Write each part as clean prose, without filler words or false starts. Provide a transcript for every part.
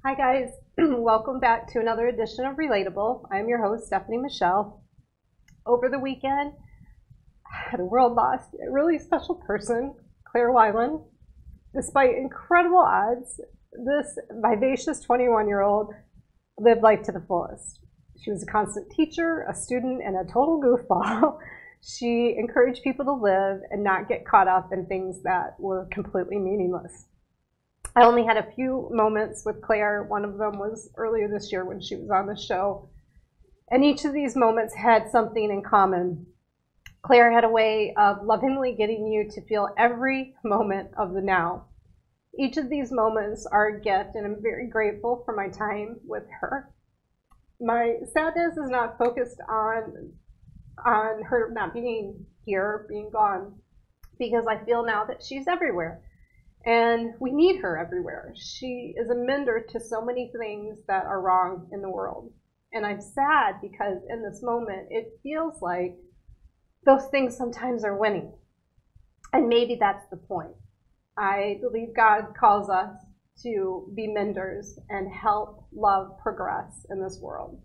Hi guys, welcome back to another edition of Relatable. I'm your host, Stephanie Michele. Over the weekend, the world lost a really special person, Claire Weiland. Despite incredible odds, this vivacious 21-year-old lived life to the fullest. She was a constant teacher, a student, and a total goofball. She encouraged people to live and not get caught up in things that were completely meaningless. I only had a few moments with Claire. One of them was earlier this year when she was on the show. And each of these moments had something in common. Claire had a way of lovingly getting you to feel every moment of the now. Each of these moments are a gift, and I'm very grateful for my time with her. My sadness is not focused on her not being here, being gone, because I feel now that she's everywhere. And we need her everywhere. She is a mender to so many things that are wrong in the world. And I'm sad because in this moment, it feels like those things sometimes are winning. And maybe that's the point. I believe God calls us to be menders and help love progress in this world.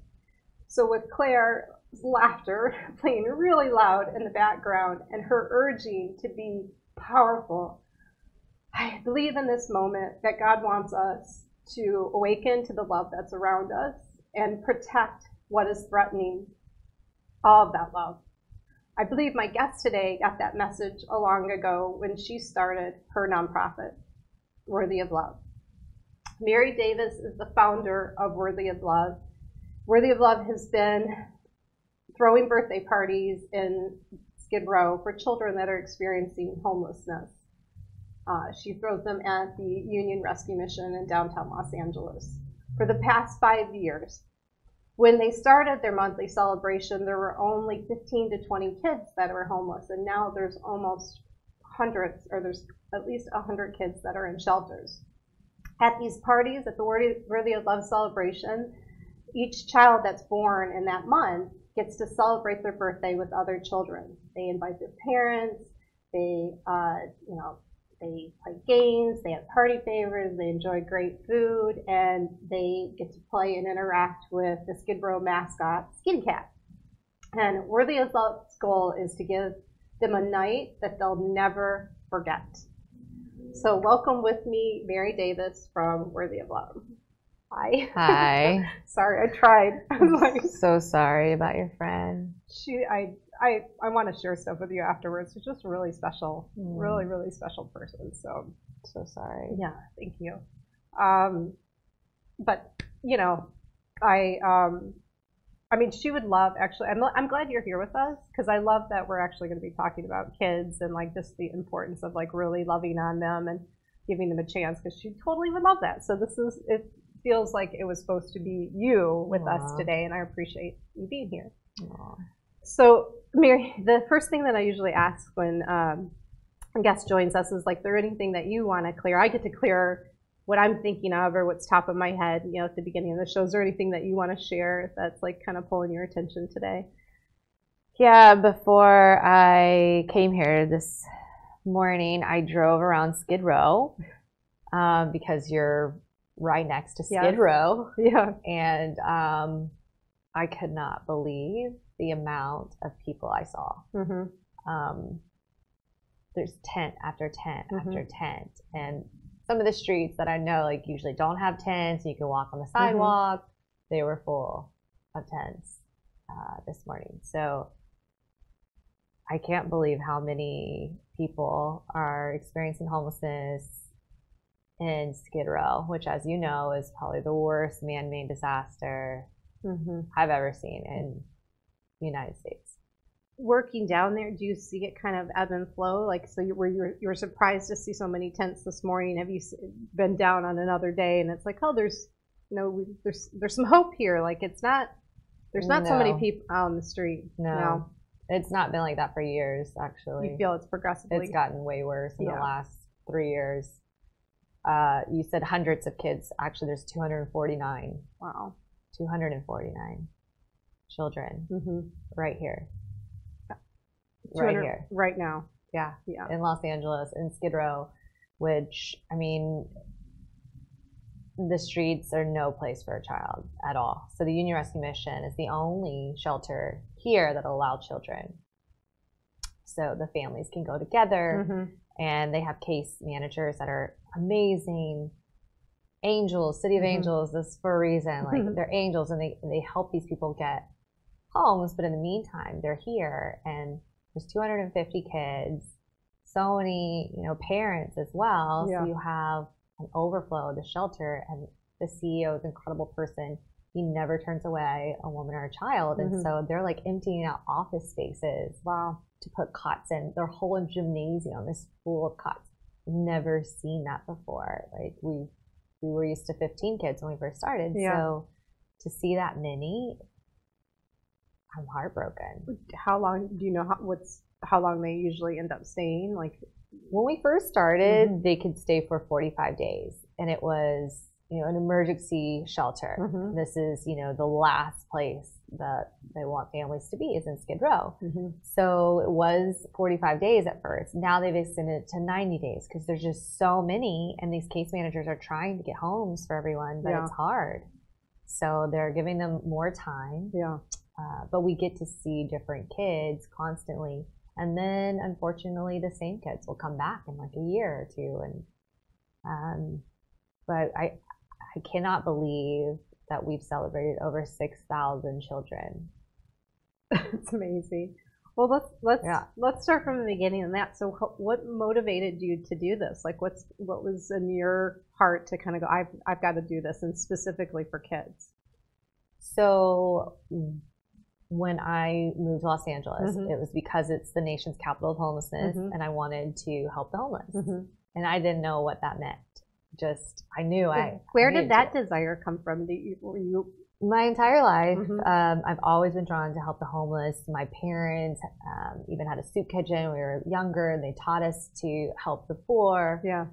So with Claire's laughter playing really loud in the background and her urging to be powerful, I believe in this moment that God wants us to awaken to the love that's around us and protect what is threatening all of that love. I believe my guest today got that message a long ago when she started her nonprofit, Worthy of Love. Mary Davis is the founder of Worthy of Love. Worthy of Love has been throwing birthday parties in Skid Row for children that are experiencing homelessness. She throws them at the Union Rescue Mission in downtown Los Angeles for the past 5 years. When they started their monthly celebration, there were only 15 to 20 kids that were homeless, and now there's almost hundreds, or there's at least 100 kids that are in shelters. At these parties, at the Worthy of Love celebration, each child that's born in that month gets to celebrate their birthday with other children. They invite their parents, they play games, they have party favors, they enjoy great food, and they get to play and interact with the Skid Row mascot, Skinny Cat. And Worthy of Love's goal is to give them a night that they'll never forget. So welcome with me, Mary Davis from Worthy of Love. Hi. Hi. Sorry, I tried. I'm so sorry about your friend. I want to share stuff with you afterwards. She's just a really special, really, really special person. So sorry. Yeah, thank you. But you know, I mean, she would love. Actually, I'm glad you're here with us because I love that we're actually going to be talking about kids and like just the importance of like really loving on them and giving them a chance because she totally would love that. So it feels like it was supposed to be you with us today, and I appreciate you being here. Aww. So, Mary, the first thing that I usually ask when a guest joins us is like, is there anything that you want to clear? I get to clear what I'm thinking of or what's top of my head, at the beginning of the show. Is there anything that you want to share that's like kind of pulling your attention today? Yeah, before I came here this morning, I drove around Skid Row because you're right next to Skid Row. Yeah. And I could not believe the amount of people I saw. Mm-hmm. There's tent after tent after tent. And some of the streets that I know like usually don't have tents, you can walk on the sidewalk, they were full of tents this morning. So I can't believe how many people are experiencing homelessness in Skid Row, which, as you know, is probably the worst man-made disaster I've ever seen in the United States. Working down there, do you see it kind of ebb and flow? Like, so you were surprised to see so many tents this morning. Have you been down on another day and it's like, oh, there's some hope here. Like there's not so many people out on the street. No. It's not been like that for years, actually. You feel it's progressively? It's gotten way worse in the last 3 years. You said hundreds of kids. Actually, there's 249. Wow. 249 children right here. Right here. Right now. Yeah. In Los Angeles, in Skid Row, which, I mean, the streets are no place for a child at all. So the Union Rescue Mission is the only shelter here that allow children. So the families can go together, and they have case managers that are amazing. Angels, City of Angels, this for a reason. Like they're angels, and they help these people get homes. But in the meantime, they're here, and there's 250 kids, so many, parents as well. Yeah. So you have an overflow of the shelter, and the CEO is an incredible person. He never turns away a woman or a child, and so they're like emptying out office spaces. Wow. To put cots in. Their whole gymnasium is full of cots. Never seen that before. Like we were used to 15 kids when we first started. Yeah. So to see that many, I'm heartbroken. How long do you know how long they usually end up staying? Like when we first started, they could stay for 45 days, and it was an emergency shelter. This is the last place that they want families to be is in Skid Row. So it was 45 days at first. Now they've extended it to 90 days because there's just so many, and these case managers are trying to get homes for everyone, but it's hard. So they're giving them more time. Yeah. But we get to see different kids constantly. And then, unfortunately, the same kids will come back in like a year or two. And but I cannot believe that we've celebrated over 6,000 children. It's amazing. Well, let's start from the beginning on that. So, what motivated you to do this? Like, what was in your heart to kind of go? I've got to do this, and specifically for kids. So, when I moved to Los Angeles, it was because it's the nation's capital of homelessness, and I wanted to help the homeless, and I didn't know what that meant. I knew Where did that desire come from? Were you my entire life? I've always been drawn to help the homeless. My parents even had a soup kitchen when we were younger, and they taught us to help the poor. Yeah.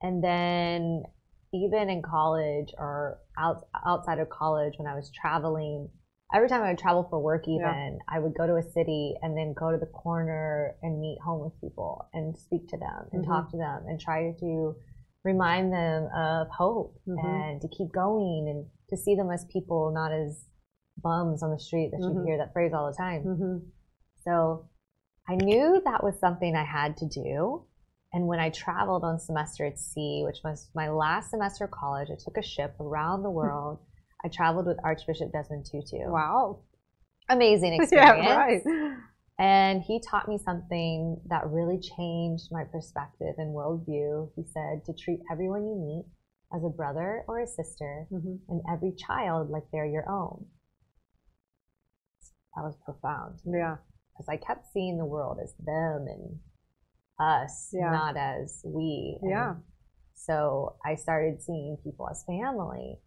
And then even in college or outside of college, when I was traveling, every time I would travel for work even, I would go to a city and then go to the corner and meet homeless people and speak to them and talk to them and try to remind them of hope and to keep going and to see them as people, not as bums on the street that you hear that phrase all the time. So I knew that was something I had to do. And when I traveled on semester at sea, which was my last semester of college, I took a ship around the world. I traveled with Archbishop Desmond Tutu. Wow. Amazing experience. Yeah, right. And he taught me something that really changed my perspective and worldview. He said to treat everyone you meet as a brother or a sister, and every child like they're your own. That was profound. Yeah. Because I kept seeing the world as them and us, not as we. Yeah. So I started seeing people as family.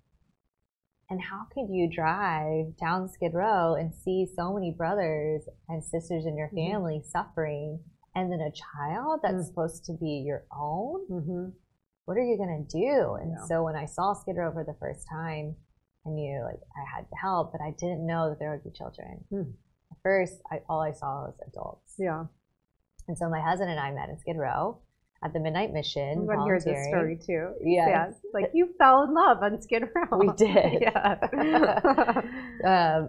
And how could you drive down Skid Row and see so many brothers and sisters in your family suffering, and then a child that's supposed to be your own? What are you going to do? And so when I saw Skid Row for the first time, I knew like I had to help, but I didn't know that there would be children. At first, all I saw was adults. Yeah. And so my husband and I met in Skid Row at the Midnight Mission. I'm going to hear this story too. Yes. Yeah. Like you fell in love on Skid Row. We did. Yeah.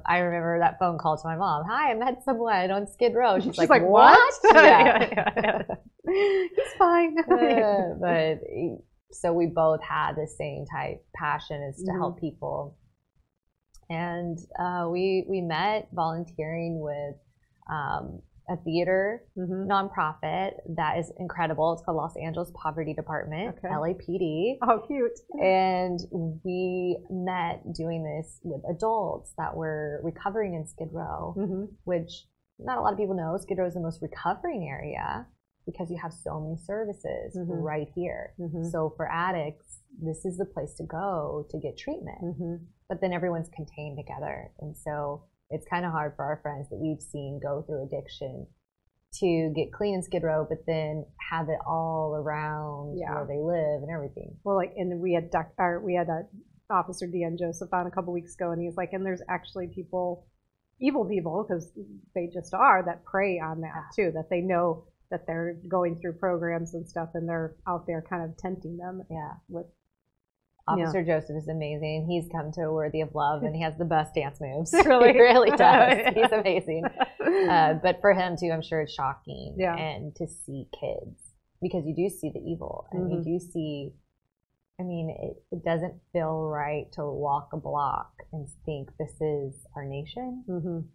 I remember that phone call to my mom. Hi, I met someone on Skid Row. She's like, what? Yeah. He's fine. But so we both had the same type passion is to help people. And we met volunteering with a theater nonprofit that is incredible. It's called Los Angeles Poverty Department, LAPD. Oh, cute. And we met doing this with adults that were recovering in Skid Row, which not a lot of people know. Skid Row is the most recovering area because you have so many services right here. So for addicts, this is the place to go to get treatment. But then everyone's contained together. And so it's kind of hard for our friends that we've seen go through addiction to get clean in Skid Row, but then have it all around where they live and everything. Well, like, and we had Officer Dean Joseph on a couple weeks ago, and he's like, and there's actually people, evil people, because they just are, that prey on that too, that they know that they're going through programs and stuff, and they're out there kind of tempting them with Officer Joseph is amazing. He's come to Worthy of Love, and he has the best dance moves. Really? He really does. He's amazing. But for him too, I'm sure it's shocking and to see kids, because you do see the evil, and you do see, I mean, it doesn't feel right to walk a block and think this is our nation.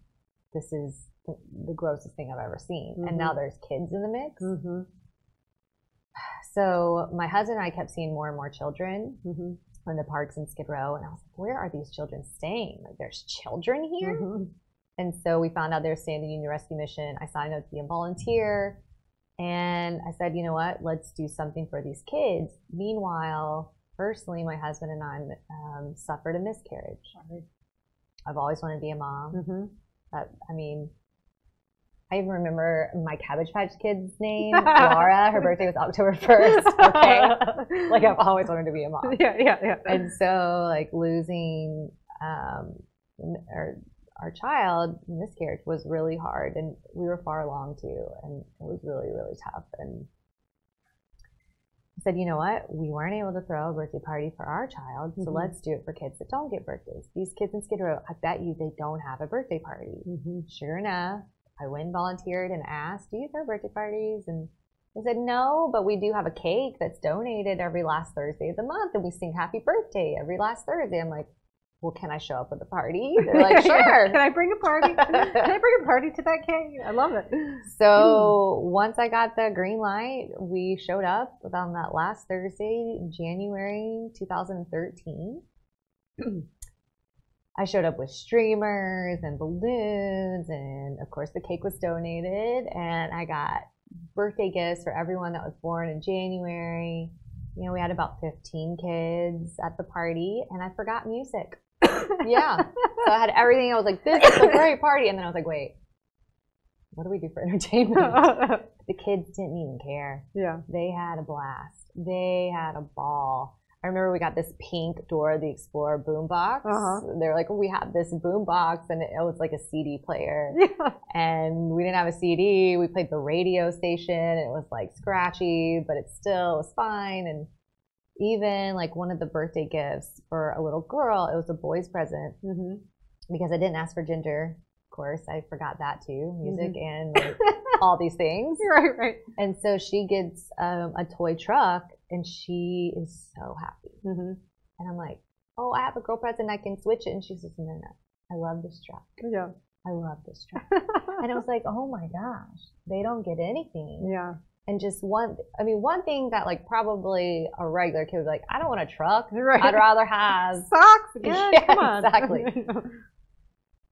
This is the grossest thing I've ever seen. And now there's kids in the mix. So my husband and I kept seeing more and more children in the parks in Skid Row. And I was like, where are these children staying? Like, there's children here? And so we found out they were staying at the Union Rescue Mission. I signed up to be a volunteer. And I said, you know what? Let's do something for these kids. Meanwhile, personally, my husband and I suffered a miscarriage. I've always wanted to be a mom. I mean, I even remember my Cabbage Patch Kid's name, Laura. Her birthday was October 1st. Okay, like I've always wanted to be a mom. And so, like, losing our child, miscarriage, was really hard, and we were far along too, and it was really, really tough. And I said, you know what? We weren't able to throw a birthday party for our child, so let's do it for kids that don't get birthdays. These kids in Skid Row, I bet you they don't have a birthday party. Sure enough, I went and volunteered and asked, do you throw birthday parties? And they said, no, but we do have a cake that's donated every last Thursday of the month, and we sing happy birthday every last Thursday. I'm like, well, can I show up with a party? They're like, sure. Can I bring a party? Can I bring a party to that cake? I love it. So once I got the green light, we showed up on that last Thursday, January 2013. I showed up with streamers and balloons, and of course the cake was donated, and I got birthday gifts for everyone that was born in January. You know, we had about 15 kids at the party, and I forgot music. So I had everything. I was like, this is a great party. And then I was like, wait, what do we do for entertainment? The kids didn't even care. They had a blast. They had a ball. I remember we got this pink Dora the Explorer boombox. They're like, we have this boombox, and it was like a CD player. And we didn't have a CD. We played the radio station. It was like scratchy, but it still was fine. And even like one of the birthday gifts for a little girl, it was a boy's present, because I didn't ask for ginger. Of course, I forgot that too, music and like, all these things. Right. And so she gets a toy truck, and she is so happy. And I'm like, oh, I have a girl present, I can switch it. And she says, no, I love this truck. I love this truck. And I was like, oh my gosh, they don't get anything. And just one thing that like probably a regular kid would be like, I don't want a truck. I'd rather have socks. Come on. Exactly.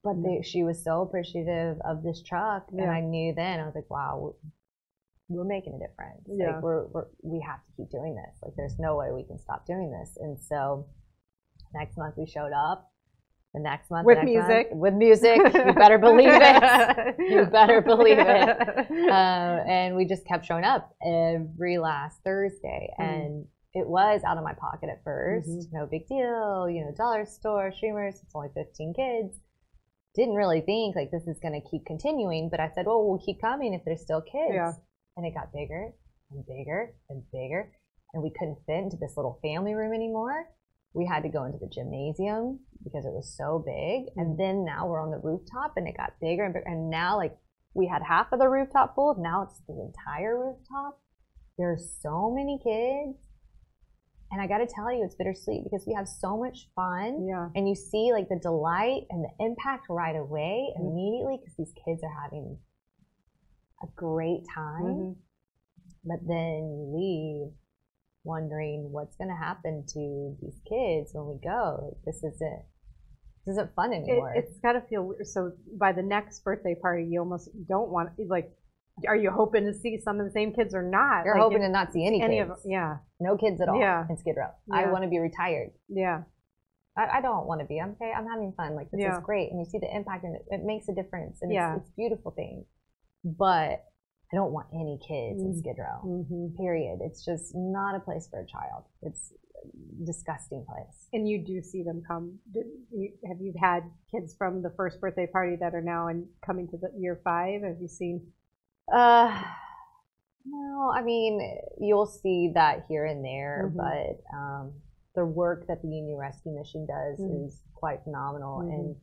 But she was so appreciative of this truck, and I knew then, I was like, wow, we're making a difference. Like we have to keep doing this. Like there's no way we can stop doing this. And so next month we showed up. The next month with music. With music. You better believe it. You better believe it. And we just kept showing up every last Thursday. And it was out of my pocket at first. No big deal. You know, dollar store, streamers. It's only 15 kids. Didn't really think like this is going to keep continuing. But I said, well, we'll keep coming if there's still kids. And it got bigger and bigger and bigger. And we couldn't fit into this little family room anymore. We had to go into the gymnasium because it was so big. And then now we're on the rooftop, and it got bigger and bigger. And now, like, we had half of the rooftop full. Now it's the entire rooftop. There's so many kids. And I got to tell you, it's bittersweet because we have so much fun. And you see, like, the delight and the impact right away, immediately, because these kids are having a great time. But then you leave wondering what's going to happen to these kids when we go. Like, this isn't fun anymore. It's got to feel weird. So by the next birthday party, you almost don't want, like, are you hoping to see some of the same kids or not? You're like, hoping to not see any kids. No kids at all in Skid Row. I want to be retired. I don't want to be. I'm having fun. Like, this is great. And you see the impact, and it makes a difference. And it's a beautiful thing. But I don't want any kids in Skid Row, period. It's just not a place for a child. It's a disgusting place. And you do see them come. Have you had kids from the first birthday party that are now coming to the year 5? Have you seen? No, I mean, you'll see that here and there, but the work that the Union Rescue Mission does is quite phenomenal. And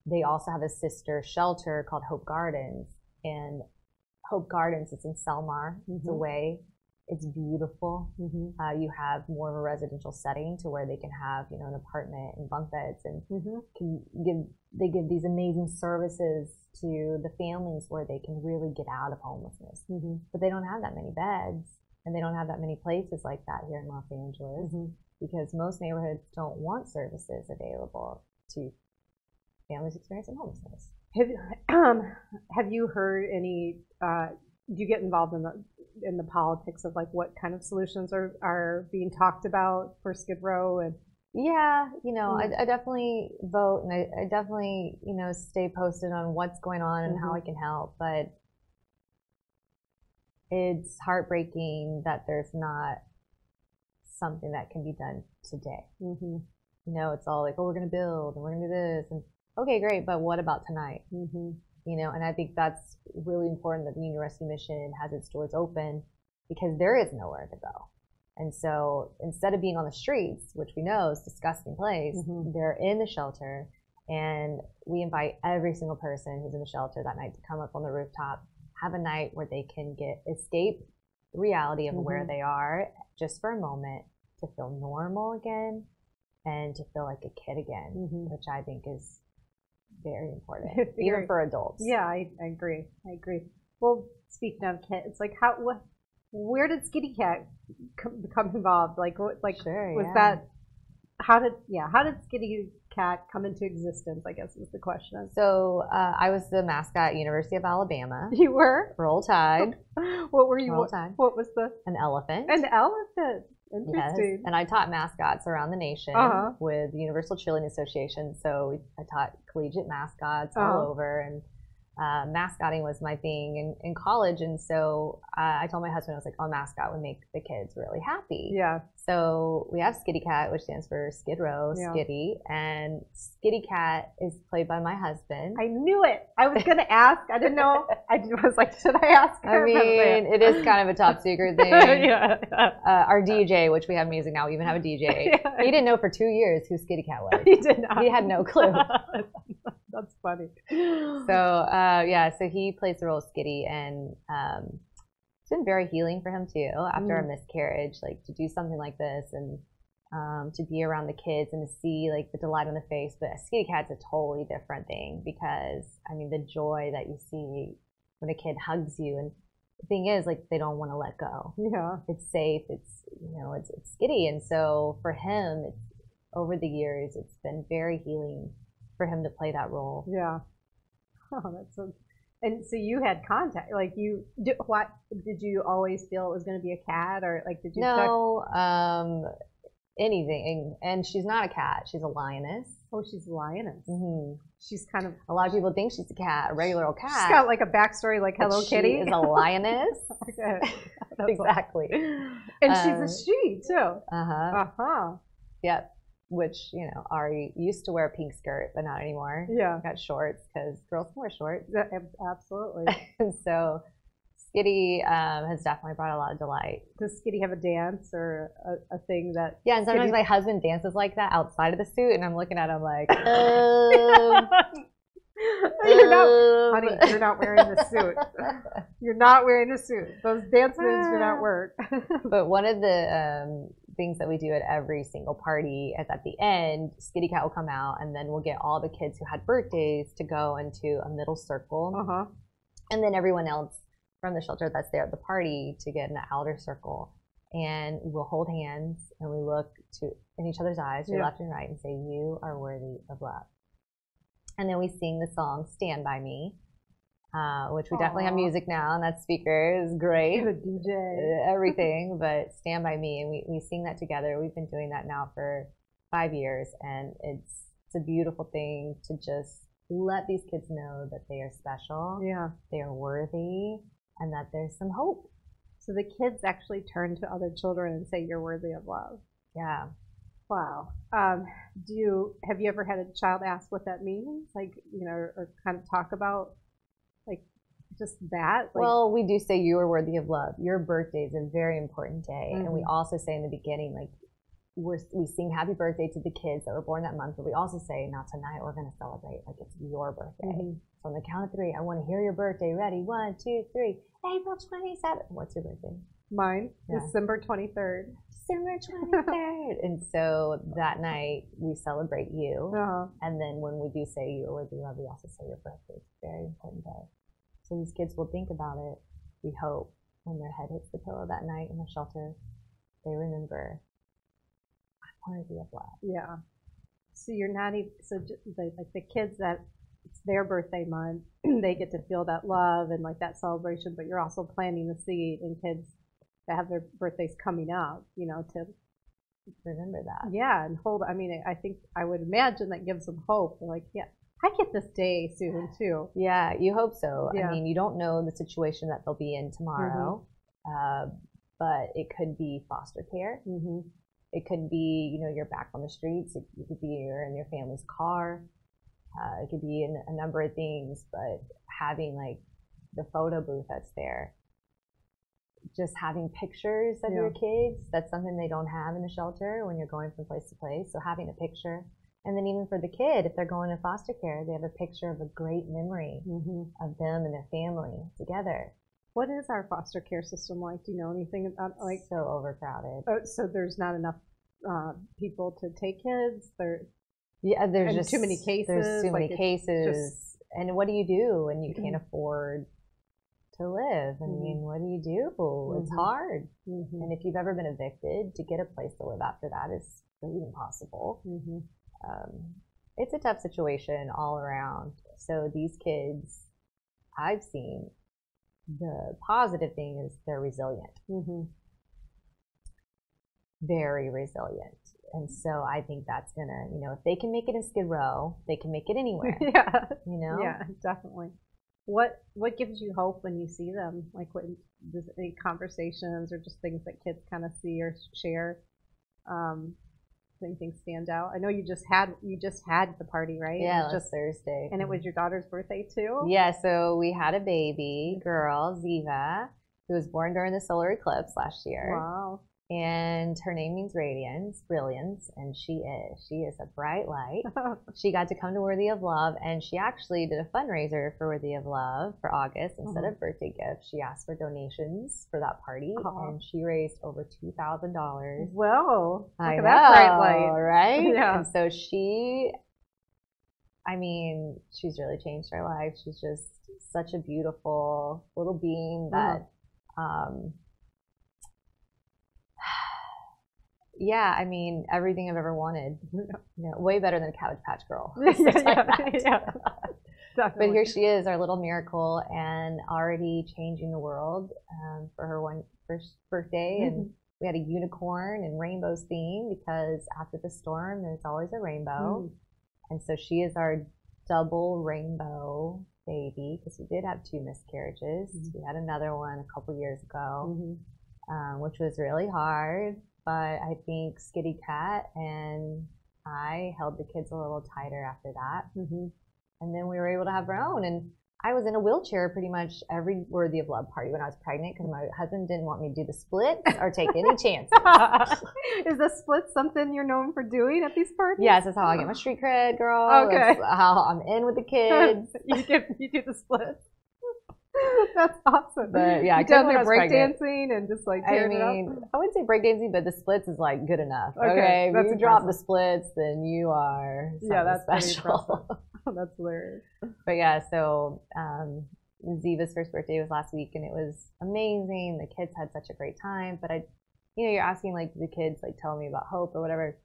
they also have a sister shelter called Hope Gardens. And Hope Gardens is in Selmar. It's away. It's beautiful. You have more of a residential setting to where they can have, you know, an apartment and bunk beds, and they give these amazing services to the families where they can really get out of homelessness. But they don't have that many beds, and they don't have that many places like that here in Los Angeles because most neighborhoods don't want services available to families experiencing homelessness. Have you heard any? Do you get involved in the politics of like what kind of solutions are being talked about for Skid Row? And yeah, you know, I definitely vote, and I definitely, you know, stay posted on what's going on and how I can help. But it's heartbreaking that there's not something that can be done today. You know, it's all like, oh, we're going to build and we're going to do this, and okay, great, but what about tonight? You know, and I think that's really important that the Union Rescue Mission has its doors open because there is nowhere to go. And so instead of being on the streets, which we know is a disgusting place, they're in the shelter, and we invite every single person who's in the shelter that night to come up on the rooftop, have a night where they can escape the reality of where they are just for a moment, to feel normal again and to feel like a kid again, which I think is very important, even for adults. Yeah, I agree. Well, speaking of kids, like where did Skitty Cat become involved? Like, that? How did Skitty Cat come into existence? I guess is the question. So I was the mascot at University of Alabama. You were? Roll Tide. What were you? Roll Tide. What was an elephant? An elephant. Interesting. Yes. And I taught mascots around the nation with the Universal Cheerleading Association. So I taught collegiate mascots all over, and mascotting was my thing in college. And so I told my husband, I was like, oh, mascot would make the kids really happy. Yeah. So we have Skitty Cat, which stands for Skid Row, Skitty. And Skitty Cat is played by my husband. I knew it. I was going to ask. I didn't know. I was like, should I ask her? I mean, it is kind of a top secret thing. Our DJ, which we have music now, we even have a DJ. He didn't know for 2 years who Skitty Cat was. He did not. He had no clue. That's funny. So he plays the role of Skitty, and it's been very healing for him too after a miscarriage, like to do something like this and to be around the kids and to see like the delight on the face. But Skitty Cat's a totally different thing because I mean the joy that you see when a kid hugs you, and the thing is like they don't want to let go. Yeah, it's safe. It's it's Skitty, and so for him, over the years, it's been very healing for him to play that role. Yeah. Oh, that's so. And so you had contact, like what did you always feel it was going to be a cat, or like did you? No, anything. And she's not a cat; she's a lioness. Oh, she's a lioness. She's kind of. A lot of people think she's a cat, a regular old cat. She's got like a backstory, like Hello Kitty. She is a lioness. Exactly. And she's a she too. Yep. Which, you know, Ari used to wear a pink skirt, but not anymore. Yeah. Got shorts because girls can wear shorts. Yeah, absolutely. And so Skitty has definitely brought a lot of delight. Does Skitty have a dance or a thing that... Yeah, and sometimes my husband dances like that outside of the suit, and I'm looking at him like, honey, you're not wearing the suit. You're not wearing a suit. Those dance moves do not work. But one of the things that we do at every single party is at the end, Skitty Cat will come out, and then we'll get all the kids who had birthdays to go into a middle circle. And then everyone else from the shelter that's there at the party to get in the outer circle. And we'll hold hands, and we look in each other's eyes, your left and right, and say, you are worthy of love. And then we sing the song Stand By Me, which we definitely have music now, and that speaker is great. The DJ. Everything, but Stand By Me, and we sing that together. We've been doing that now for 5 years, and it's a beautiful thing to just let these kids know that they are special, they are worthy, and that there's some hope. So the kids actually turn to other children and say, you're worthy of love. Yeah. Wow. Have you ever had a child ask what that means? Like, you know, or kind of talk about like just that? Like, well, we do say you are worthy of love. Your birthday is a very important day. And we also say in the beginning, like, we sing happy birthday to the kids that were born that month, but we also say, now tonight we're going to celebrate like it's your birthday. So on the count of 3, I want to hear your birthday. Ready? 1, 2, 3. April 27th. What's your birthday? Mine, December 23rd. December 23rd. And so that night we celebrate you. And then when we do say you or we love, we also say your birthday. It's a very important day. So these kids will think about it. We hope when their head hits the pillow that night in the shelter, they remember, I want to be a blast. Yeah. So you're not even, so like the kids that it's their birthday month, they get to feel that love and like that celebration, but you're also planting the seed in kids that have their birthdays coming up, you know, to remember that. Yeah, and I think I would imagine that gives them hope. They're like, yeah, I get this day soon too. Yeah, you hope so. Yeah. I mean, you don't know the situation that they'll be in tomorrow, but it could be foster care. It could be, you know, you're back on the streets. It could be you're in your family's car. It could be in a number of things, but having like the photo booth that's there, just having pictures of your kids, that's something they don't have in the shelter when you're going from place to place. So having a picture, and then even for the kid, if they're going to foster care, they have a picture of a great memory of them and their family together. What is our foster care system like? Do you know anything about like? So overcrowded. So there's not enough people to take kids. There's just too many cases. There's too many cases. And what do you do when you can't afford to live? I mean, what do you do? It's hard. And if you've ever been evicted, to get a place to live after that is really impossible. It's a tough situation all around. So these kids, I've seen, the positive thing is they're resilient. Very resilient. And so I think that's gonna, you know, if they can make it in Skid Row, they can make it anywhere. You know? Yeah, definitely. What gives you hope when you see them? Like, what does any conversations or just things that kids kind of see or share? Anything stand out? I know you just had the party, right? Yeah, just Thursday. And it was your daughter's birthday too? Yeah, so we had a baby girl, Ziva, who was born during the solar eclipse last year. Wow. And her name means radiance, brilliance, and she is a bright light. She got to come to Worthy of Love, and she actually did a fundraiser for Worthy of Love for August. Instead of birthday gifts, she asked for donations for that party, and she raised over $2,000. Whoa, I know, that bright light, right? Yeah. And so she's really changed her life. She's just such a beautiful little being that, yeah, I mean, everything I've ever wanted. You know, way better than a Cabbage Patch Girl. Yeah. But here she is, our little miracle, and already changing the world for her first birthday. And we had a unicorn and rainbows theme because after the storm, there's always a rainbow. And so she is our double rainbow baby because we did have 2 miscarriages. We had another one a couple years ago, which was really hard. But I think Skitty Cat and I held the kids a little tighter after that. And then we were able to have our own. And I was in a wheelchair pretty much every Worthy of Love party when I was pregnant because my husband didn't want me to do the split or take any chances. Is the split something you're known for doing at these parties? Yes, that's how I get my street cred, girl. Okay. That's how I'm in with the kids. You do the split. That's awesome. But yeah, you done their breakdancing and just like tearing it up? I wouldn't say breakdancing, but the splits is like good enough. Okay, if you drop the splits, then you are that's special. That's hilarious. But yeah, so Ziva's first birthday was last week, and it was amazing. The kids had such a great time. But you're asking like the kids like tell me about hope or whatever.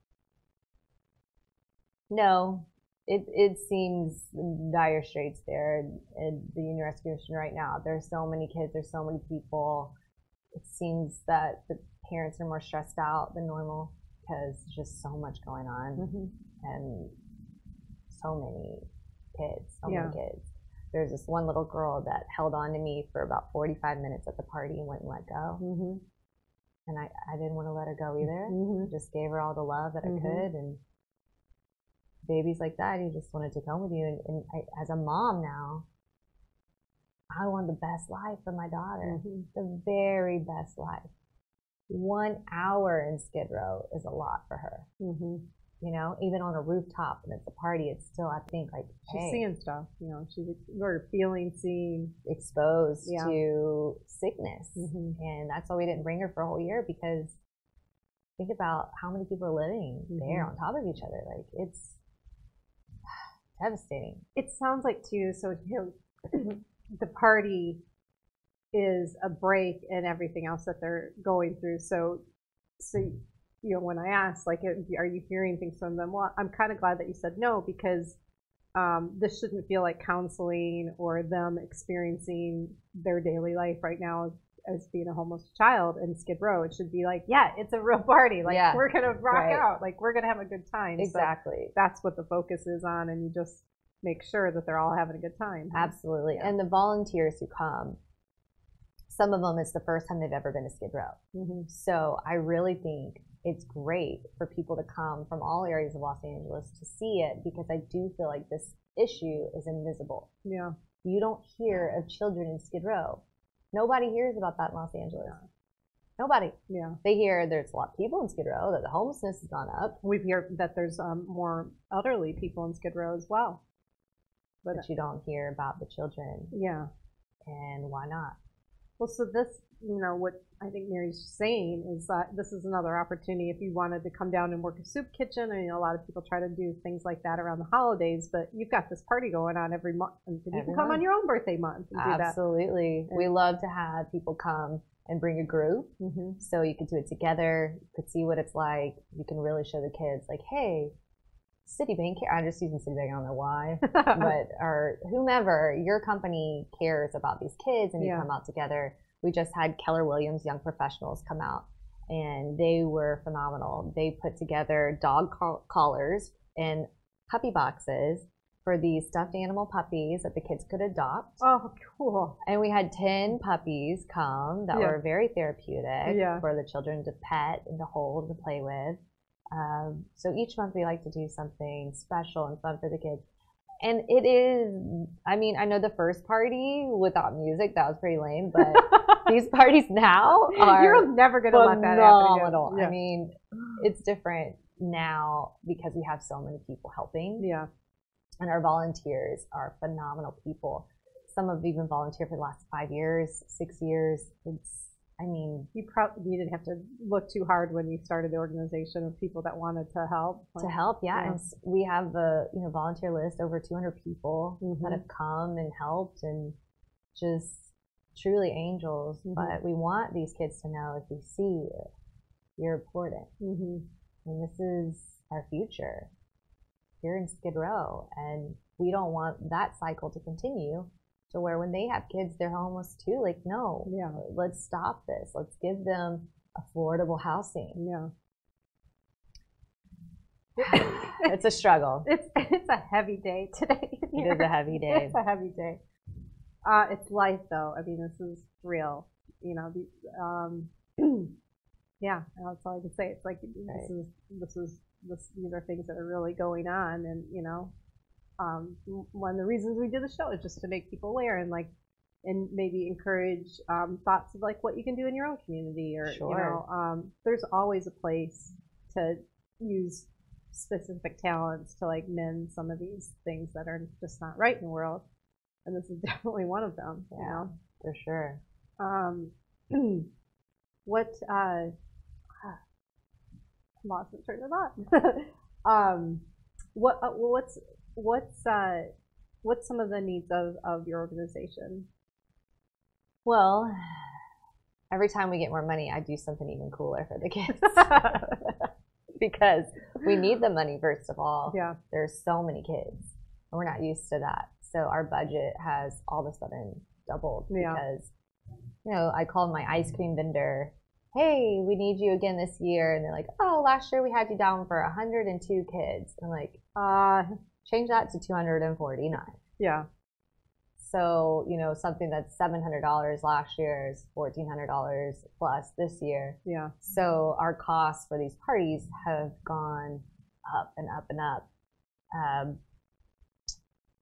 No. It seems dire straits there in the Union Rescue Mission right now. There's so many kids, there's so many people. It seems that the parents are more stressed out than normal because there's just so much going on and so many kids. There's this one little girl that held on to me for about 45 minutes at the party and wouldn't let go. And I didn't want to let her go either. Just gave her all the love that I could. And babies like that, you just want to take home with you. And as a mom now, I want the best life for my daughter, the very best life. 1 hour in Skid Row is a lot for her. You know, even on a rooftop and it's a party, it's still, I think, like, she's hey, seeing stuff. You know, she's feeling, seeing, exposed to sickness. And that's why we didn't bring her for a whole year, because think about how many people are living there on top of each other. Like, it's devastating. It sounds like, too, so the party is a break in everything else that they're going through. So you know, when I asked, like, are you hearing things from them? Well, I'm kind of glad that you said no, because this shouldn't feel like counseling or them experiencing their daily life right now as being a homeless child in Skid Row. It should be like, yeah, it's a real party. Like, we're going to rock out. Like, we're going to have a good time. Exactly. So that's what the focus is on, and you just make sure that they're all having a good time. Absolutely. And the volunteers who come, some of them, it's the first time they've ever been to Skid Row. So I really think it's great for people to come from all areas of Los Angeles to see it, because I do feel like this issue is invisible. Yeah. You don't hear of children in Skid Row. Nobody hears about that in Los Angeles. Nobody. Yeah. They hear there's a lot of people in Skid Row, that the homelessness has gone up. We've heard that there's more elderly people in Skid Row as well. But you don't hear about the children. Yeah. And why not? Well, so this, you know, what I think Mary's saying is that this is another opportunity if you wanted to come down and work a soup kitchen. And, you know, a lot of people try to do things like that around the holidays, but you've got this party going on every month. And you can come on your own birthday month and do that. Absolutely. We love to have people come and bring a group. So you could do it together. You could see what it's like. You can really show the kids, like, hey, Citibank, I'm just using Citibank, I don't know why, but or whomever, your company cares about these kids, and you come out together. We just had Keller Williams Young Professionals come out, and they were phenomenal. They put together dog collars and puppy boxes for these stuffed animal puppies that the kids could adopt. Oh, cool. And we had 10 puppies come that were very therapeutic for the children to pet and to hold and to play with. So each month we like to do something special and fun for the kids. And it is, I mean, I know the first party without music, that was pretty lame, but these parties now are You're never going to let that happen again. I mean, it's different now because we have so many people helping. Yeah. And our volunteers are phenomenal people. Some have even volunteered for the last 5 years, 6 years. I mean, you didn't have to look too hard when you started the organization of people that wanted to help. And we have a volunteer list, over 200 people that have come and helped, and just truly angels. But we want these kids to know, if we see you, you're important, and this is our future. You're in Skid Row, and we don't want that cycle to continue. So where when they have kids, they're homeless too. Like, no, let's stop this. Let's give them affordable housing. It's a struggle. It's a heavy day today. It is a heavy day. It's a heavy day. It's life, though. I mean, this is real. You know, that's all I can say. It's like these are things that are really going on, and you know. One of the reasons we did the show is just to make people aware and maybe encourage thoughts of like what you can do in your own community, or you know, there's always a place to use specific talents to like mend some of these things that are just not right in the world, and this is definitely one of them. You know, for sure. Lost my train of thought. What's some of the needs of your organization? Well, every time we get more money, I do something even cooler for the kids. Because we need the money, first of all. There's so many kids, and we're not used to that. So our budget has all of a sudden doubled because, you know, I called my ice cream vendor, hey, we need you again this year. And they're like, oh, last year we had you down for 102 kids. I'm like, change that to 249. So, you know, something that's $700 last year is $1,400 plus this year. So our costs for these parties have gone up and up and up.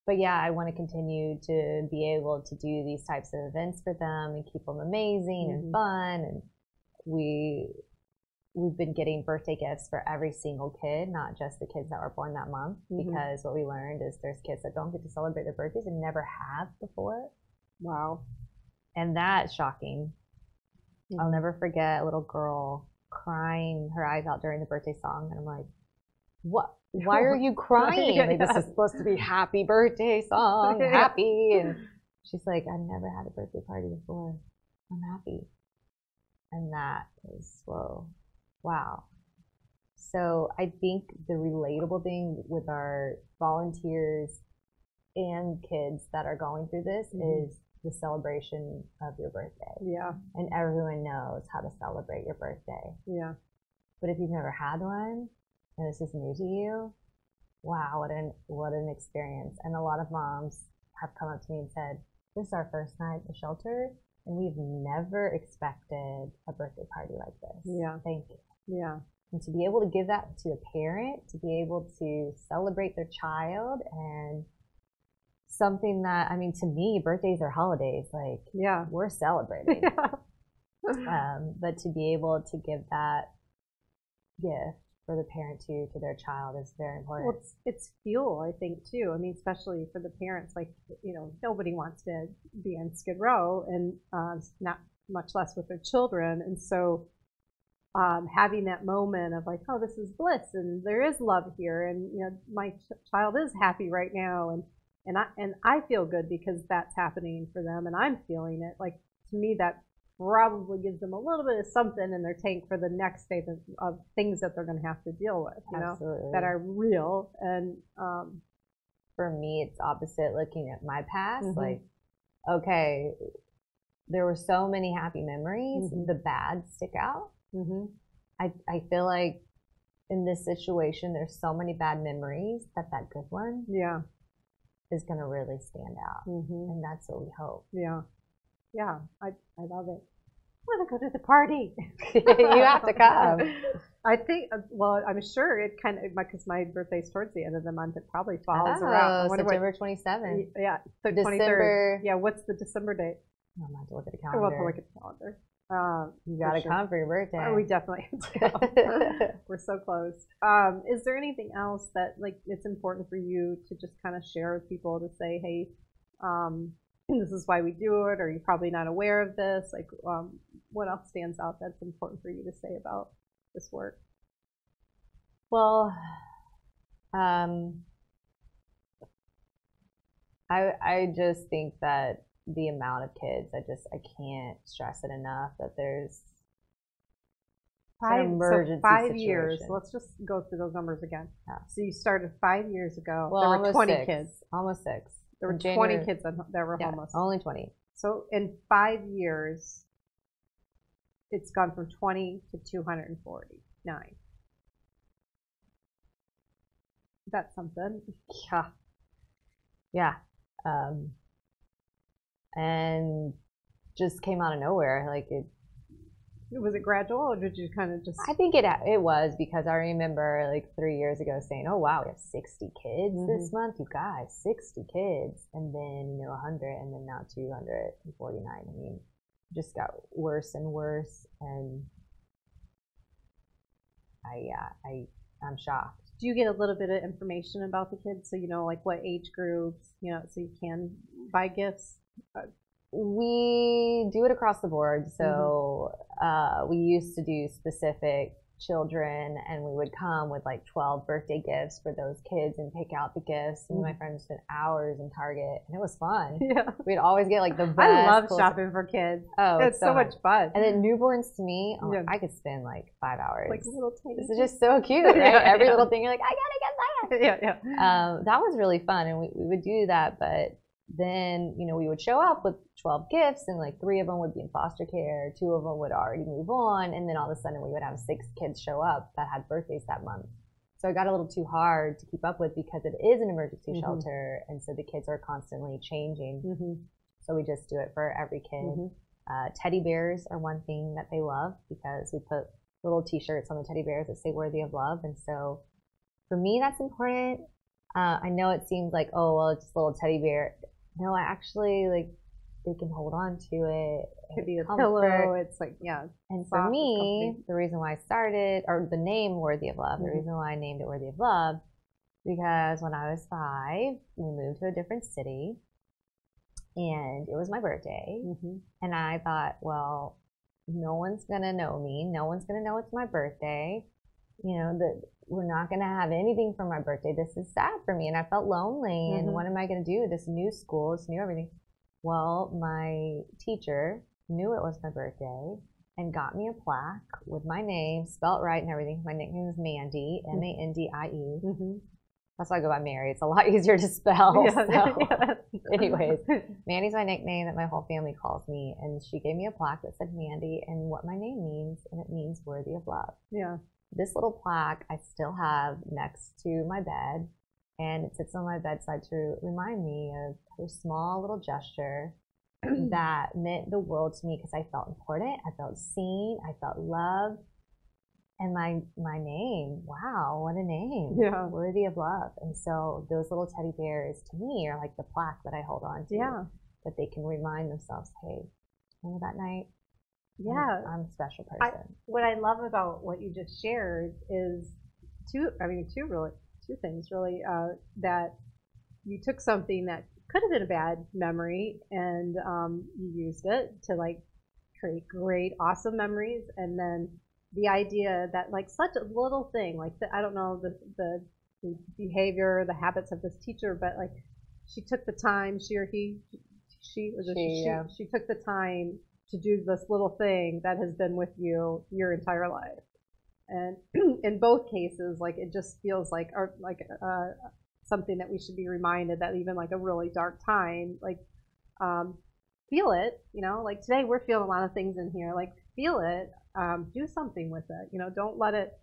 But yeah, I want to continue to be able to do these types of events for them and keep them amazing and fun. And we've been getting birthday gifts for every single kid, not just the kids that were born that month, because what we learned is there's kids that don't get to celebrate their birthdays and never have before. Wow. And that's shocking. I'll never forget a little girl crying her eyes out during the birthday song, and I'm like, what? Why are you crying? Like, this is supposed to be happy birthday song, happy. And she's like, I've never had a birthday party before. I'm happy. And that is, whoa, wow. So I think the relatable thing with our volunteers and kids that are going through this is the celebration of your birthday. Yeah. And everyone knows how to celebrate your birthday. Yeah. But if you've never had one, and this is new to you, wow, what an experience. And a lot of moms have come up to me and said, this is our first night at the shelter, and we've never expected a birthday party like this. Yeah. Thank you. Yeah. And to be able to give that to a parent, to be able to celebrate their child, and something that, I mean, to me, birthdays are holidays. Like, yeah, we're celebrating. Yeah. But to be able to give that gift for the parent to their child is very important. Well, it's fuel, I think, too. I mean, especially for the parents, like, you know, nobody wants to be on Skid Row, and not much less with their children. And so having that moment of like, oh, this is bliss, and there is love here, and, you know, my child is happy right now, and I feel good because that's happening for them, and I'm feeling it. Like, to me, that probably gives them a little bit of something in their tank for the next day of things that they're going to have to deal with, you know, that are real. And for me, it's opposite. Looking at my past, like, okay, there were so many happy memories. The bad stick out. I feel like in this situation, there's so many bad memories that good one, yeah, is going to really stand out. And that's what we hope. Yeah. Yeah, I love it. I want to go to the party. You have to come. I think, well, I'm sure it kind of, because my birthday's towards the end of the month, it probably falls around. September 27th. Yeah, the December. 23rd. Yeah, what's the December date? I'm going to look at the calendar. We'll have to look at the calendar. You got to come for your birthday. Oh, we definitely have to go. We're so close. Is there anything else that, like, it's important for you to just kind of share with people to say, hey, this is why we do it, or you're probably not aware of this? Like, what else stands out that's important for you to say about this work? Well, I just think that the amount of kids, I can't stress it enough that there's an emergency 5 years. Let's just go through those numbers again. Yeah. So you started 5 years ago. Well, there were 20 kids. Almost 6. There were 20 kids that were homeless. Only 20. So in 5 years, it's gone from 20 to 249. That's something. Yeah. Yeah. And just came out of nowhere. Like, was it gradual, or did you kind of just? I think it was, because I remember like 3 years ago saying, oh wow, we have 60 kids this month, you guys, 60 kids, and then, you know, 100, and then now 249. I mean, it just got worse and worse, and I'm shocked. Do you get a little bit of information about the kids, so you know, like what age groups, you know, so you can buy gifts? We do it across the board. So we used to do specific children, and we would come with like 12 birthday gifts for those kids and pick out the gifts. And my friends spent hours in Target, and it was fun. Yeah. We'd always get like the best. I love shopping for kids. Oh, it's so much fun. And then newborns, to me, I could spend like 5 hours. Like little tiny. This is just so cute, right? Every little thing, you're like, I gotta get that. Yeah. That was really fun, and we would do that, but then, you know, we would show up with 12 gifts, and like 3 of them would be in foster care, 2 of them would already move on, and then all of a sudden we would have 6 kids show up that had birthdays that month. So it got a little too hard to keep up with, because it is an emergency shelter, and so the kids are constantly changing. So we just do it for every kid. Teddy bears are one thing that they love, because we put little t-shirts on the teddy bears that say worthy of love, and so for me that's important. I know it seems like, oh well, it's just a little teddy bear. No, I actually, like, they can hold on to it. It could be a pillow. It's like, yeah. And for me, the reason why I started, or the name Worthy of Love, the reason why I named it Worthy of Love, because when I was 5, we moved to a different city, and it was my birthday, and I thought, well, no one's gonna know me, no one's gonna know it's my birthday, you know, that we're not gonna have anything for my birthday. This is sad for me, and I felt lonely, and what am I gonna do? This new school, this new everything. Well, my teacher knew it was my birthday and got me a plaque with my name spelt right and everything. My nickname is Mandy, Mandie. That's why I go by Mary. It's a lot easier to spell. Anyways, Mandy's my nickname that my whole family calls me, and she gave me a plaque that said Mandy and what my name means, and it means worthy of love. Yeah. This little plaque I still have next to my bed, and it sits on my bedside to remind me of a small little gesture that meant the world to me, because I felt important, I felt seen, I felt loved. And my name, wow, what a name. Yeah. Worthy of love. And so those little teddy bears to me are like the plaque that I hold on to. Yeah. That they can remind themselves, hey, remember that night? Yeah. I'm a special person. What I love about what you just shared is two things really, that you took something that could have been a bad memory and you used it to like create great, awesome memories. And then the idea that like such a little thing, like I don't know the behavior, the habits of this teacher, but like she took the time, she took the time to do this little thing that has been with you your entire life. And in both cases, like it just feels like something that we should be reminded that even like a really dark time, like feel it, you know, like today we're feeling a lot of things in here, like feel it, do something with it, you know, don't let it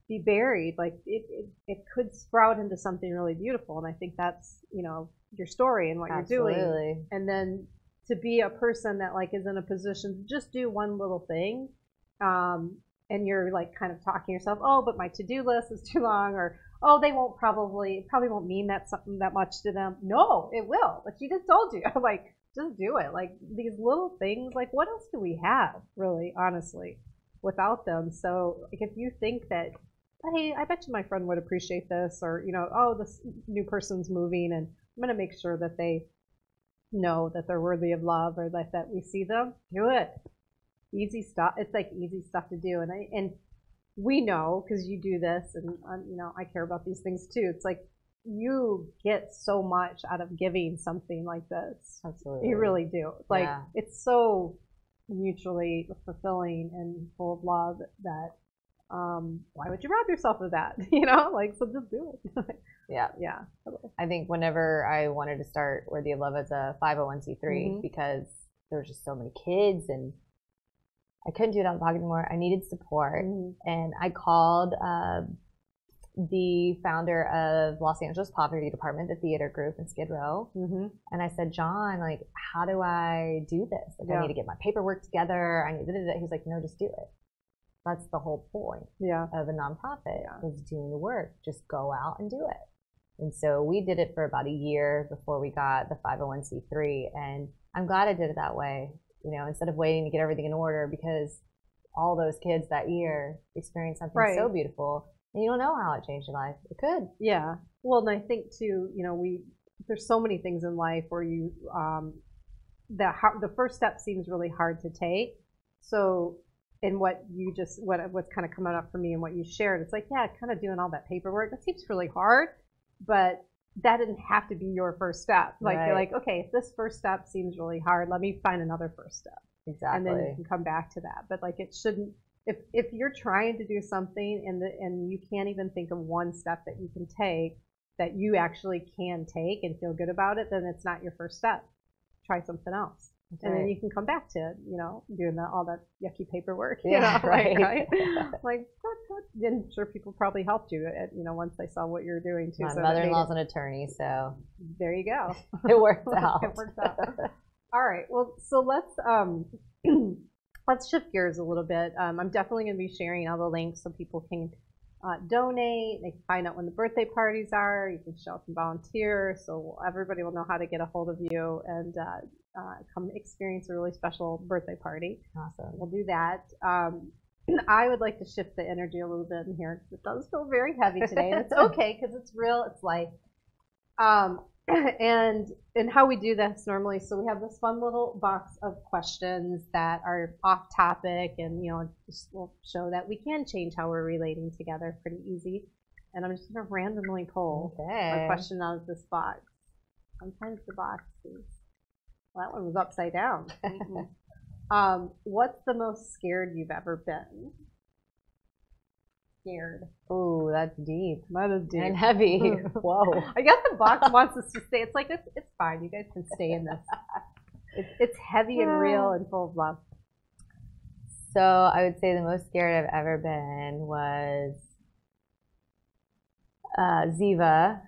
be buried. Like it could sprout into something really beautiful. And I think that's, you know, your story and what you're doing. And then to be a person that like is in a position to just do one little thing, and you're like kind of talking to yourself, oh, but my to-do list is too long, or oh, they won't probably won't mean that something that much to them. No, it will. But she just told you, like, just do it. Like these little things, like what else do we have, really, honestly, without them? So like if you think that, hey, I bet you my friend would appreciate this, or you know, oh, this new person's moving, and I'm gonna make sure that they know that they're worthy of love, or that we see them. Do it. Easy stuff. It's like easy stuff to do, and we know because you do this, and you know, I care about these things too. It's like you get so much out of giving something like this. Absolutely, you really do. Like it's so mutually fulfilling and full of love that why would you rob yourself of that? You know, like, so just do it. Yeah. I think whenever I wanted to start Worthy of Love as a 501c3, because there were just so many kids and I couldn't do it out of the pocket anymore. I needed support. And I called the founder of Los Angeles Poverty Department, the theater group in Skid Row. And I said, John, like, how do I do this? Like, I need to get my paperwork together. I need to do that. He's like, no, just do it. That's the whole point of a nonprofit, is doing the work. Just go out and do it. And so we did it for about a year before we got the 501c3. And I'm glad I did it that way, you know, instead of waiting to get everything in order, because all those kids that year experienced something so beautiful. And you don't know how it changed your life. It could. Yeah. Well, and I think too, you know, there's so many things in life where you, the first step seems really hard to take. So, and what's kind of coming up for me and what you shared, it's like, yeah, kind of doing all that paperwork, that seems really hard, but that didn't have to be your first step. Like, you're like, okay, if this first step seems really hard, let me find another first step. Exactly. And then you can come back to that. But like, it shouldn't, if you're trying to do something and you can't even think of one step that you can take, that you actually can take and feel good about it, then it's not your first step. Try something else. And then you can come back to, you know, doing all that yucky paperwork. You know, right? Like, I'm sure people probably helped you, you know, once they saw what you're doing too. My mother-in-law's an attorney, so there you go. It worked out. It worked out. All right. Well, so let's shift gears a little bit. I'm definitely going to be sharing all the links so people can donate. They can find out when the birthday parties are. You can show up and volunteer, so everybody will know how to get a hold of you and come experience a really special birthday party. Awesome. We'll do that. I would like to shift the energy a little bit in here because it does feel very heavy today, and it's okay because it's real. It's light. And how we do this normally, so we have this fun little box of questions that are off topic and, just will show that we can change how we're relating together pretty easy. And I'm just going to randomly pull a question out of this box. Sometimes the box is, well, that one was upside down. What's the most scared you've ever been? Scared. Ooh, that's deep. That is deep. And heavy. Whoa. I guess the box wants us to stay. It's like, it's fine. You guys can stay in this. It's heavy and real and full of love. So I would say the most scared I've ever been was Ziva.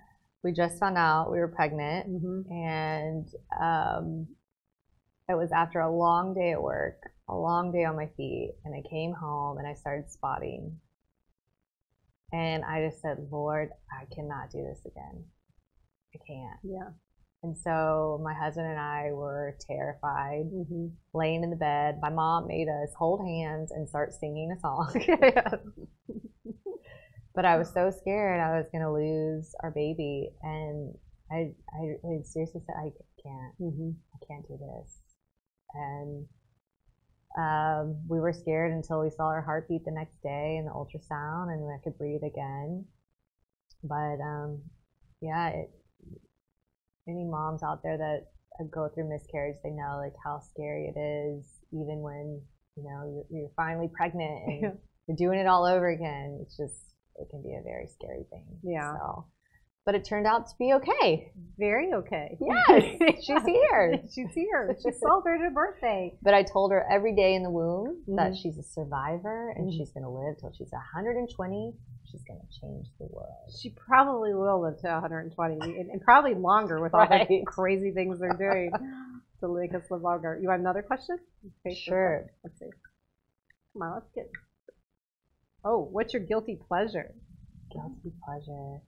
We just found out we were pregnant, and it was after a long day at work, a long day on my feet, and I came home and I started spotting. And I just said, Lord, I cannot do this again. I can't. Yeah. And so my husband and I were terrified, laying in the bed. My mom made us hold hands and start singing a song. But I was so scared I was going to lose our baby. And I seriously said, I can't. I can't do this. And we were scared until we saw our heartbeat the next day in the ultrasound and I could breathe again. But any moms out there that go through miscarriage, they know like how scary it is, even when you're finally pregnant and you're doing it all over again. It can be a very scary thing. Yeah. So, but it turned out to be okay. Very okay. Yes, she's here. She's here. She celebrated her birthday. But I told her every day in the womb that she's a survivor and she's going to live till she's 120. She's going to change the world. She probably will live to 120 and probably longer with all the crazy things they're doing to make us live longer. You want another question? Okay, sure. Let's see. Come on, let's get. Oh, what's your guilty pleasure? Guilty pleasure.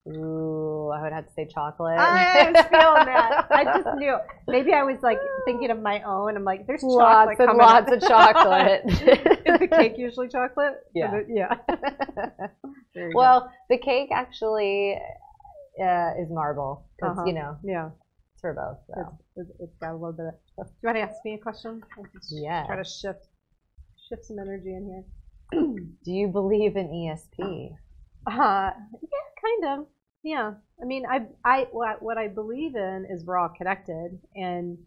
Ooh, I would have to say chocolate. I was feeling that. I just knew. Maybe I was like thinking of my own. I'm like, there's chocolate coming lots of chocolate. Is the cake usually chocolate? Yeah. Yeah. Well, the cake actually is marble because yeah, it's for both. So. It's got a little bit of. Do you want to ask me a question? Yeah. Try to shift some energy in here. Do you believe in ESP? Yeah, kind of. Yeah. I mean, what I believe in is we're all connected, and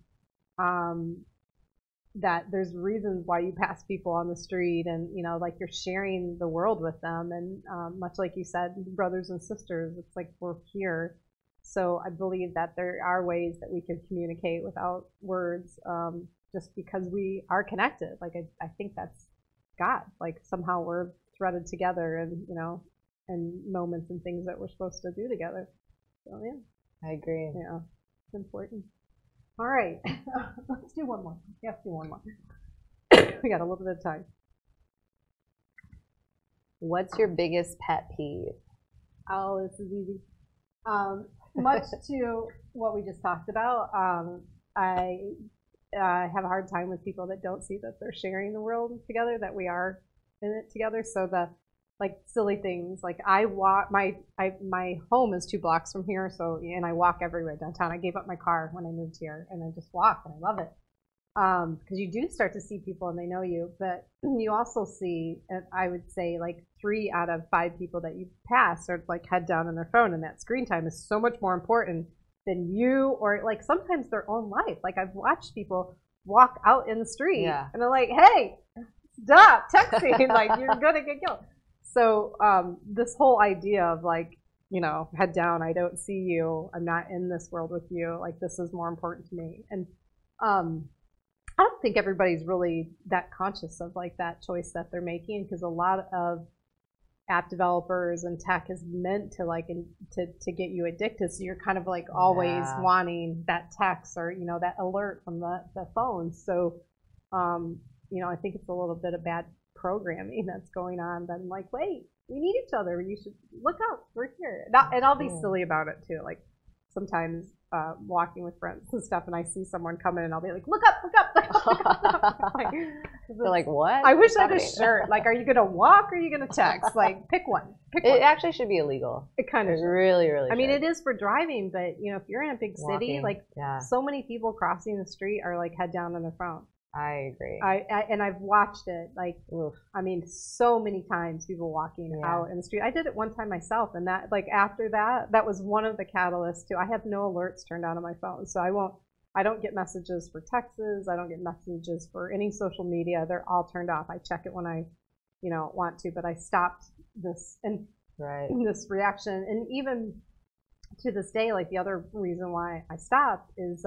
that there's reasons why you pass people on the street, and like you're sharing the world with them, and much like you said, brothers and sisters, it's like we're here. So I believe that there are ways that we can communicate without words, just because we are connected. Like I think that's God. Like somehow we're threaded together, and and moments and things that we're supposed to do together. So yeah, I agree. Yeah, it's important. All right, let's do one more. Yeah, let's do one more. We got a little bit of time. What's your biggest pet peeve? Oh, this is easy. Much to what we just talked about, I have a hard time with people that don't see that they're sharing the world together, that we are in it together. So silly things, like I walk, my home is 2 blocks from here, and I walk everywhere downtown. I gave up my car when I moved here, and I just walk, and I love it. Because you do start to see people and they know you, but you also see, I would say like 3 out of 5 people that you pass are like head down on their phone, and that screen time is so much more important than you, or like sometimes their own life. Like I've watched people walk out in the street and they're like, hey, stop texting, like you're gonna get killed. So this whole idea of like, head down, I don't see you, I'm not in this world with you, like this is more important to me. And I don't think everybody's really that conscious of like that choice that they're making, because a lot of app developers and tech is meant to like to get you addicted, so you're kind of like always wanting that text or that alert from the phone. So I think it's a little bit of bad programming that's going on. Then like, wait, we need each other. You should look up. We're here. And I'll be silly about it too. Like sometimes walking with friends and stuff, and I see someone coming, and I'll be like, look up, look up, look up, look up. Look up. Like, they're like, what? I wish I had a shirt. Like, are you going to walk or are you going to text? Like, pick one. Pick one. It actually should be illegal. It kind of really, really I mean, should. it is for driving, but, you know, if you're in a big city, Walking, like, so many people crossing the street are, like, head down on their phone. I agree. And I've watched it, like, Oof. I mean, so many times people walking out in the street. I did it one time myself, and that, like, after that, that was one of the catalysts too. I have no alerts turned on my phone, so I don't get messages for texts. I don't get messages for any social media. They're all turned off. I check it when I, you know, want to, but I stopped this and this reaction. And even to this day, like the other reason why I stopped is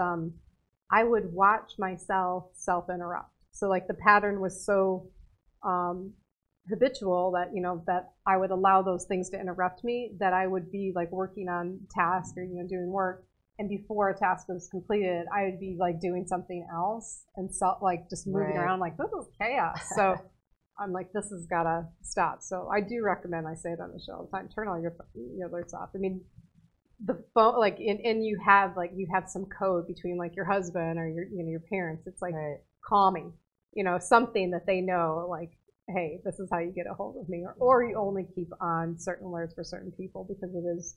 I would watch myself self-interrupt. So like the pattern was so habitual that, you know, that I would allow those things to interrupt me, that I would be like working on tasks or, you know, doing work. And before a task was completed, I would be like doing something else and so like just moving around like, this is chaos. So I'm like, this has got to stop. So I do recommend, I say it on the show all the time, turn all your alerts off. I mean, the phone, like, and you have some code between like your husband or your, you know, your parents. It's like calming, you know, something that they know, like, hey, this is how you get a hold of me, or you only keep on certain alerts for certain people because it is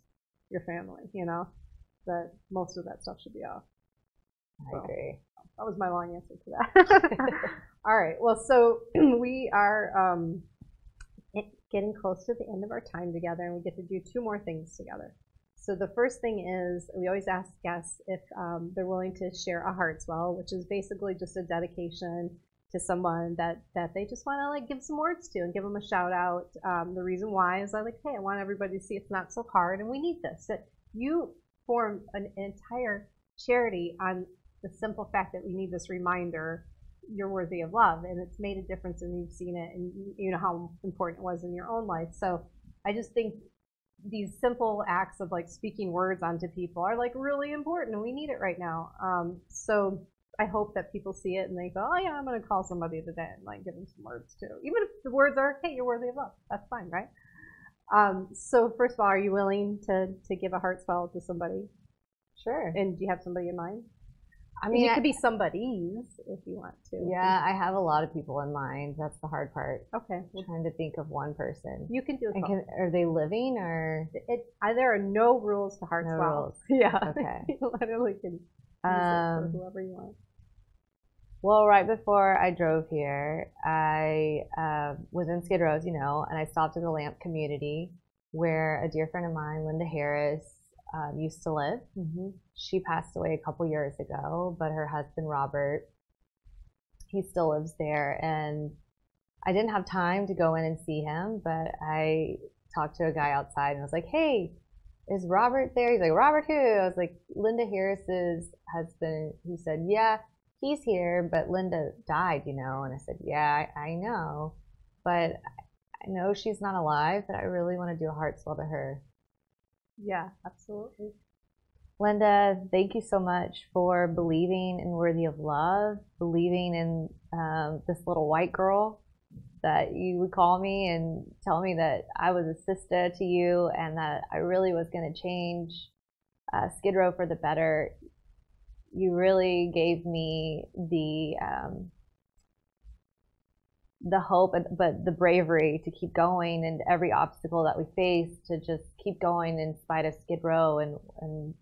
your family, you know, that most of that stuff should be off. I agree. That was my long answer to that. All right. Well, so we are getting close to the end of our time together, and we get to do two more things together. So the first thing is we always ask guests if they're willing to share a Heartswell, which is basically just a dedication to someone that they just want to like give some words to and give them a shout out. The reason why is I like, hey, I want everybody to see it's not so hard and we need this. That you form an entire charity on the simple fact that we need this reminder you're worthy of love, and it's made a difference and you've seen it and you know how important it was in your own life. So I just think these simple acts of like speaking words onto people are like really important and we need it right now. So I hope that people see it and they go, oh yeah, I'm going to call somebody today and like give them some words too. Even if the words are, hey, you're worthy of love. That's fine, right? So first of all, are you willing to give a Heartswell to somebody? Sure. And do you have somebody in mind? I mean, it could be somebody's if you want to. Yeah, I have a lot of people in mind. That's the hard part. Okay. I'm trying to think of one person. You can do it. Are they living or? There are no rules to Heartswell. No rules. Yeah. Okay. You literally can use it for whoever you want. Well, right before I drove here, I was in Skid Row, as you know, and I stopped at the Lamp community where a dear friend of mine, Linda Harris, used to live. Mm-hmm. She passed away a couple years ago, but her husband, Robert, he still lives there. And I didn't have time to go in and see him, but I talked to a guy outside and I was like, hey, is Robert there? He's like, Robert who? I was like, Linda Harris's husband. He said, yeah, he's here, but Linda died, you know. And I said, yeah, I know, but I know she's not alive, but I really want to do a Heartswell to her. Yeah, absolutely. Linda, thank you so much for believing in Worthy of Love, believing in this little white girl that you would call me and tell me that I was a sister to you and that I really was going to change Skid Row for the better. You really gave me the hope, but the bravery to keep going, and every obstacle that we face to just keep going in spite of Skid Row. And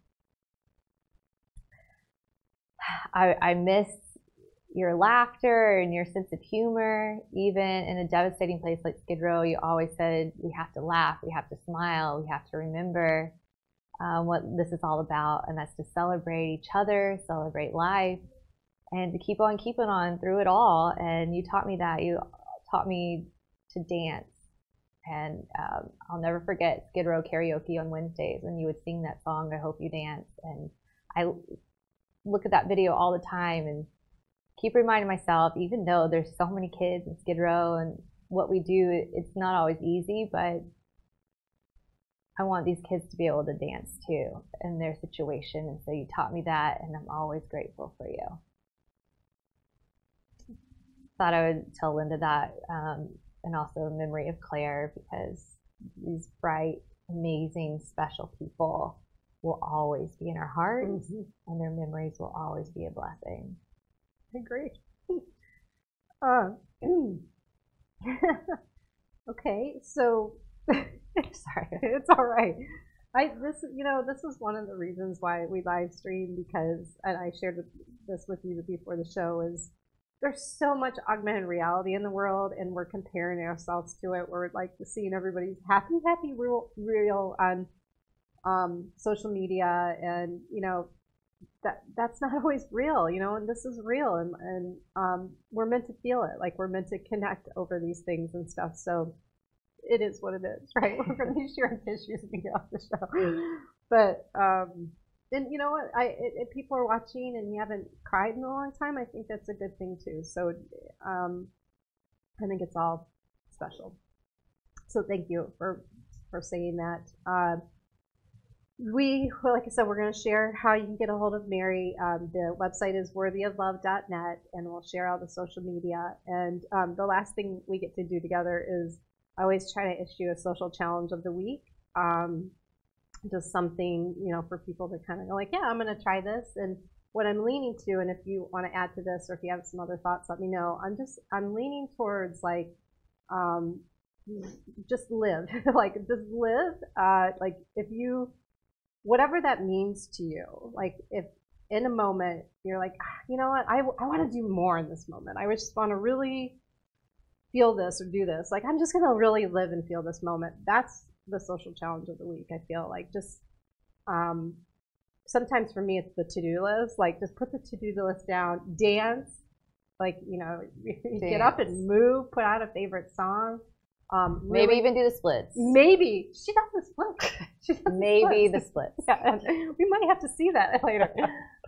I miss your laughter and your sense of humor. Even in a devastating place like Skid Row, you always said we have to laugh, we have to smile, we have to remember what this is all about, and that's to celebrate each other, celebrate life, and to keep on keeping on through it all. And you taught me that. You taught me to dance. And I'll never forget Skid Row karaoke on Wednesdays when you would sing that song, I Hope You Dance. And I look at that video all the time and keep reminding myself, even though there's so many kids in Skid Row and what we do, it's not always easy, but I want these kids to be able to dance too in their situation. And so you taught me that, and I'm always grateful for you. Thought I would tell Linda that, and also a memory of Claire, because these bright, amazing, special people will always be in our hearts, and their memories will always be a blessing. I agree. Okay, so Sorry. it's all right. This is one of the reasons why we live stream, because, and I shared this with you before the show, is there's so much augmented reality in the world, and we're comparing ourselves to it. We're like seeing everybody's happy, real on social media, and that's not always real, and this is real, and we're meant to feel it, like we're meant to connect over these things and stuff. So it is what it is, right? We're going to be sharing tissues when we get off the show. But and you know what? If people are watching and you haven't cried in a long time, I think that's a good thing too. So I think it's all special. So thank you for saying that. Like I said, we're going to share how you can get a hold of Mary. The website is worthyoflove.net, and we'll share all the social media. And the last thing we get to do together is I always try to issue a social challenge of the week. Just something, for people to kind of go like, yeah, I'm going to try this. And what I'm leaning to, and if you want to add to this, or if you have some other thoughts, let me know. I'm leaning towards like, just live, like just live. Like if you, whatever that means to you, like if in a moment you're like, you know what, I want to do more in this moment. I just want to really feel this or do this. Like I'm just going to really live and feel this moment. That's the social challenge of the week. I feel like just sometimes for me it's the to-do list. Like just put the to-do list down, dance, like get up and move, put out a favorite song. Maybe really, even do the splits. Maybe she does the splits. Maybe the splits. Yeah, we might have to see that later.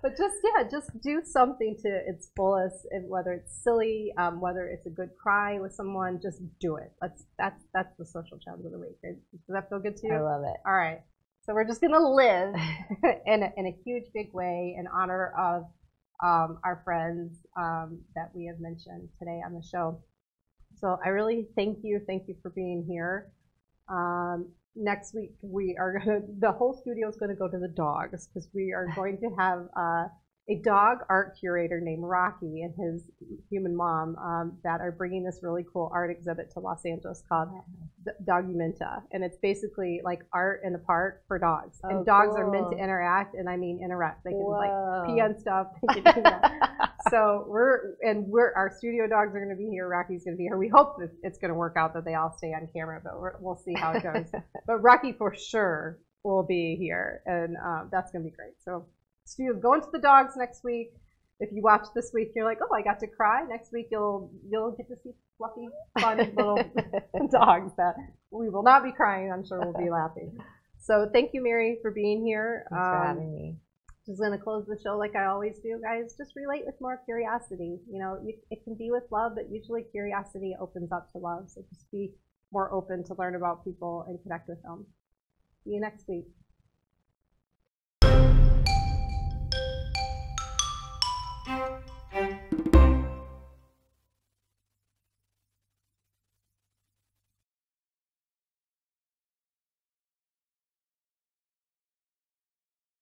But just do something to its fullest, and whether it's silly, whether it's a good cry with someone, just do it. That's the social challenge of the week. Does that feel good to you? I love it. All right. So we're just gonna live in a huge big way in honor of our friends that we have mentioned today on the show. So I really thank you for being here. Next week the whole studio is gonna go to the dogs, because we are going to have a dog art curator named Rocky and his human mom that are bringing this really cool art exhibit to Los Angeles called Dogumenta, and it's basically like art in a park for dogs. And dogs are meant to interact, and I mean interact. They can like pee on stuff. They can do that. So our studio dogs are going to be here. Rocky's going to be here. We hope that it's going to work out that they all stay on camera, but we'll see how it goes. But Rocky for sure will be here, and that's going to be great. So studio's going to the dogs next week. If you watch this week, you're like, oh, I got to cry. Next week, you'll get to see fluffy, fun little dogs that we will not be crying. I'm sure we'll be laughing. So thank you, Mary, for being here. Thanks for having me. Just going to close the show like I always do, guys. Just relate with more curiosity. It can be with love, but usually curiosity opens up to love. So just be more open to learn about people and connect with them. See you next week.